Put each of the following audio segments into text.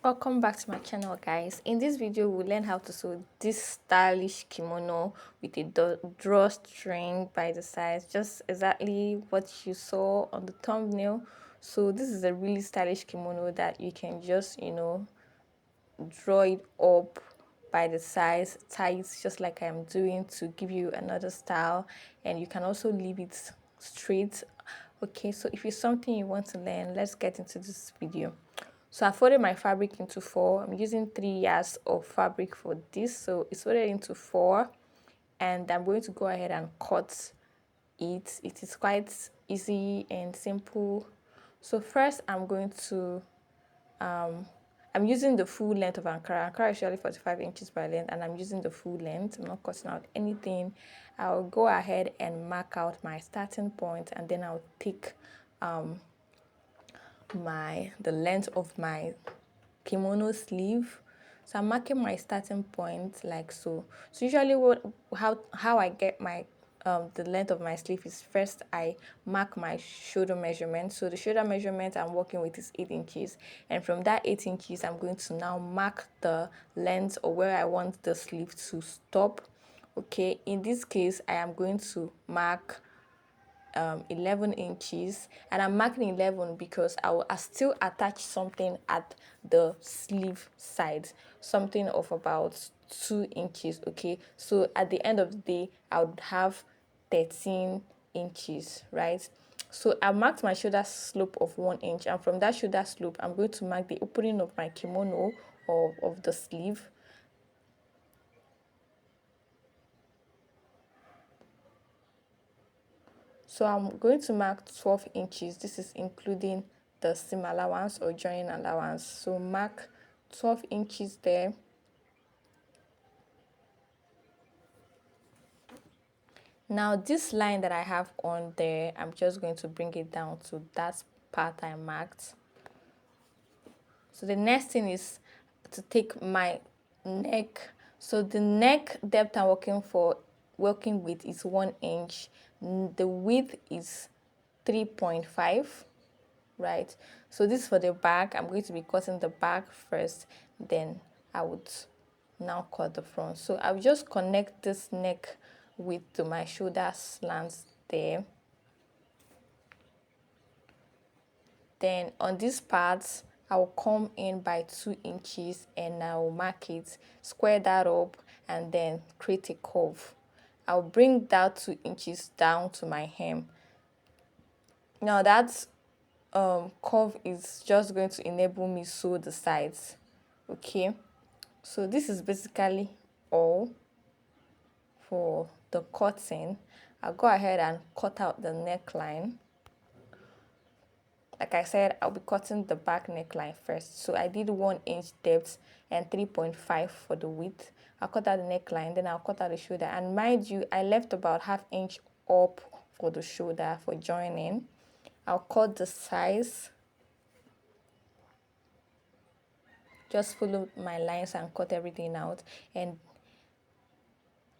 Welcome back to my channel, guys. In this video we'll learn how to sew this stylish kimono with a drawstring by the sides, just exactly what you saw on the thumbnail. So this is a really stylish kimono that you can just draw it up by the sides, tie it just like I'm doing to give you another style, and you can also leave it straight. Okay, so if it's something you want to learn, let's get into this video. So I folded my fabric into four. I'm using 3 yards of fabric for this, so it's folded into four, and I'm going to go ahead and cut it. It is quite easy and simple. So first I'm going to I'm using the full length of Ankara. Ankara is usually 45 inches by length, and I'm using the full length. I'm not cutting out anything. I'll go ahead and mark out my starting point, and then I'll take the length of my kimono sleeve. So I'm marking my starting point like so. So usually how I get my the length of my sleeve is, first I mark my shoulder measurement. So the shoulder measurement I'm working with is 8 inches, and from that 8 inches I'm going to now mark the length or where I want the sleeve to stop. Okay, in this case I am going to mark 11 inches, and I'm marking 11 because I still attach something at the sleeve side, something of about 2 inches. Okay, so at the end of the day I would have 13 inches, right? So I marked my shoulder slope of 1 inch, and from that shoulder slope I'm going to mark the opening of my kimono or of the sleeve. So I'm going to mark 12 inches. This is including the seam allowance or joining allowance. So mark 12 inches there. Now this line that I have on there, I'm just going to bring it down to that part I marked. So the next thing is to take my neck. So the neck depth I'm working with is 1 inch. The width is 3.5. right? So this is for the back. I'm going to be cutting the back first, then I would now cut the front. So I'll just connect this neck width to my shoulder slants there. Then on this part I'll come in by 2 inches and I'll mark it, square that up, and then create a curve. I'll bring that 2 inches down to my hem. Now that's curve is just going to enable me sew the sides. Okay, so this is basically all for the cutting. I'll go ahead and cut out the neckline. Like I said, I'll be cutting the back neckline first. So I did 1 inch depth and 3.5 for the width. I'll cut out the neckline, then I'll cut out the shoulder, and mind you, I left about ½ inch up for the shoulder for joining. I'll cut the size. Just follow my lines and cut everything out, and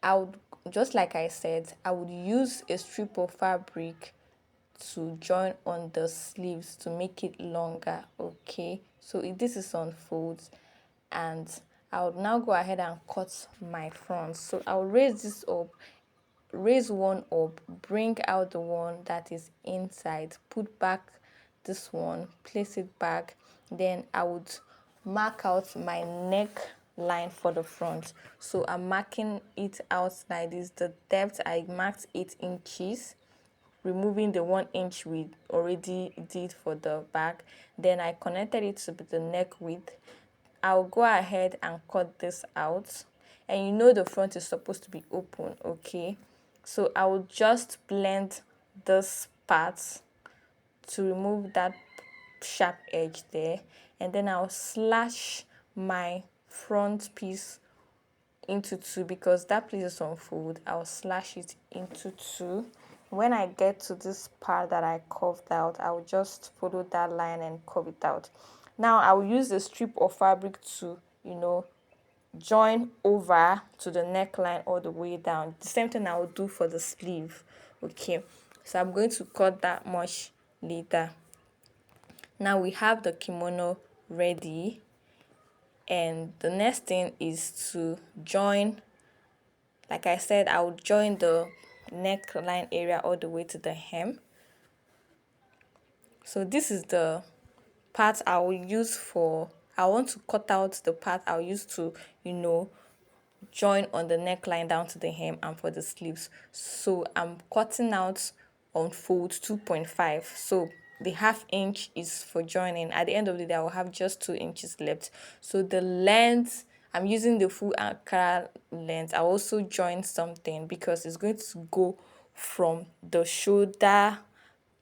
I would, just like I said, I would use a strip of fabric to join on the sleeves to make it longer. Okay, so this is on folds, and I would now go ahead and cut my front. So I'll raise this up, raise one up, bring out the one that is inside, put back this one, place it back, then I would mark out my neck line for the front. So I'm marking it out like this. The depth I marked 8 inches, removing the 1 inch we already did for the back. Then I connected it to the neck width. I'll go ahead and cut this out, and you know the front is supposed to be open. Okay, so I will just blend this part to remove that sharp edge there, and then I'll slash my front piece into two because that place is on fold. I'll slash it into two. When I get to this part that I curved out, I'll just follow that line and curve it out. Now I'll use a strip of fabric to join over to the neckline all the way down. The same thing I will do for the sleeve. Okay, so I'm going to cut that much later. Now we have the kimono ready. And the next thing is to join, like I said, I will join the neckline area all the way to the hem. So this is the part I will use for, I want to cut out the part I'll use to, join on the neckline down to the hem and for the sleeves. So I'm cutting out on fold 2.5. So the half inch is for joining. At the end of the day, I will have just 2 inches left. So the length, I'm using the full Ankara length. I also join something because it's going to go from the shoulder,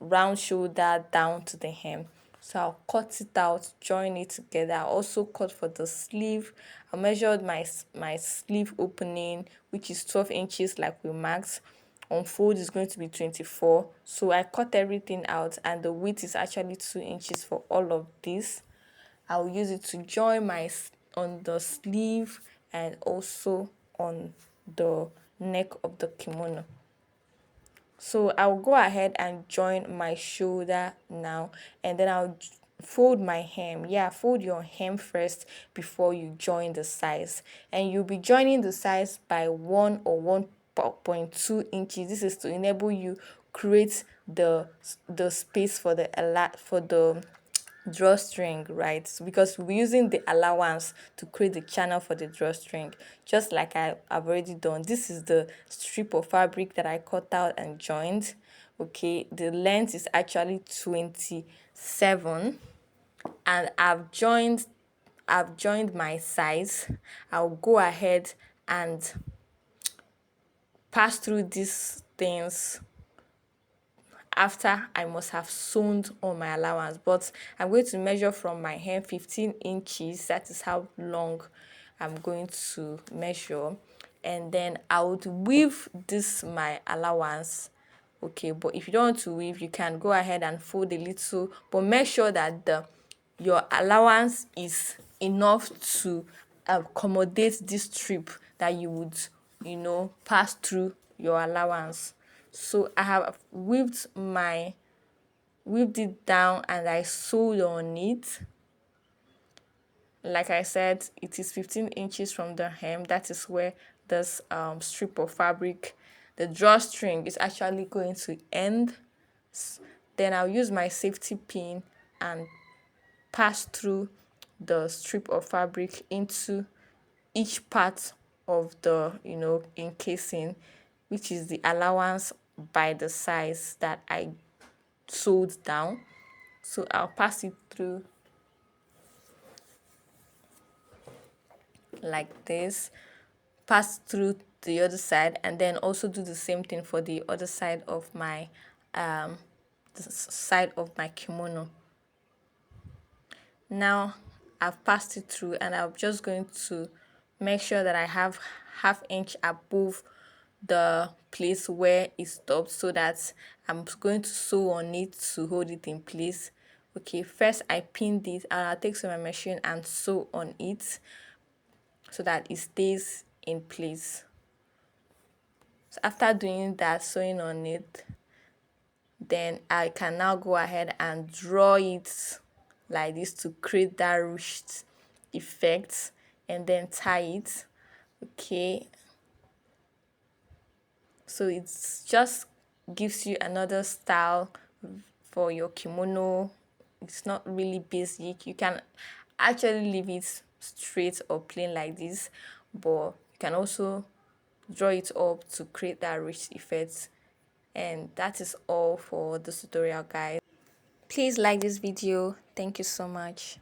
round shoulder down to the hem. So I'll cut it out, join it together. I also cut for the sleeve. I measured my sleeve opening, which is 12 inches like we marked. On fold is going to be 24. So I cut everything out, and the width is actually 2 inches for all of this. I'll use it to join on the sleeve and also on the neck of the kimono. So I'll go ahead and join my shoulder now, and then I'll fold my hem. Yeah, fold your hem first before you join the size. And you'll be joining the size by 1 or 1.2 inches. This is to enable you create the space for the drawstring, right? Because we're using the allowance to create the channel for the drawstring, just like I've already done. This is the strip of fabric that I cut out and joined. Okay, the length is actually 27, and I've joined my size. I'll go ahead and pass through these things after I must have sewn on my allowance. But I'm going to measure from my hem 15 inches. That is how long I'm going to measure. And then I would weave this my allowance. Okay, but if you don't want to weave, you can go ahead and fold a little, but make sure that your allowance is enough to accommodate this strip that you would pass through your allowance. So I have weaved it down, and I sewed on it. Like I said, it is 15 inches from the hem. That is where this strip of fabric, the drawstring, is actually going to end. Then I'll use my safety pin and pass through the strip of fabric into each part of the encasing, which is the allowance by the size that I sewed down. So I'll pass it through like this, pass through the other side, and then also do the same thing for the other side of my side of my kimono. Now I've passed it through, and I'm just going to make sure that I have half inch above the place where it stopped, so that I'm going to sew on it to hold it in place. Okay, first I pinned it, and I'll take some of my machine and sew on it so that it stays in place. So after doing that, sewing on it, then I can now go ahead and draw it like this to create that ruched effect, and then tie it. Okay, so it's just gives you another style for your kimono. It's not really basic. You can actually leave it straight or plain like this, but you can also draw it up to create that rich effect. And that is all for this tutorial, guys. Please like this video. Thank you so much.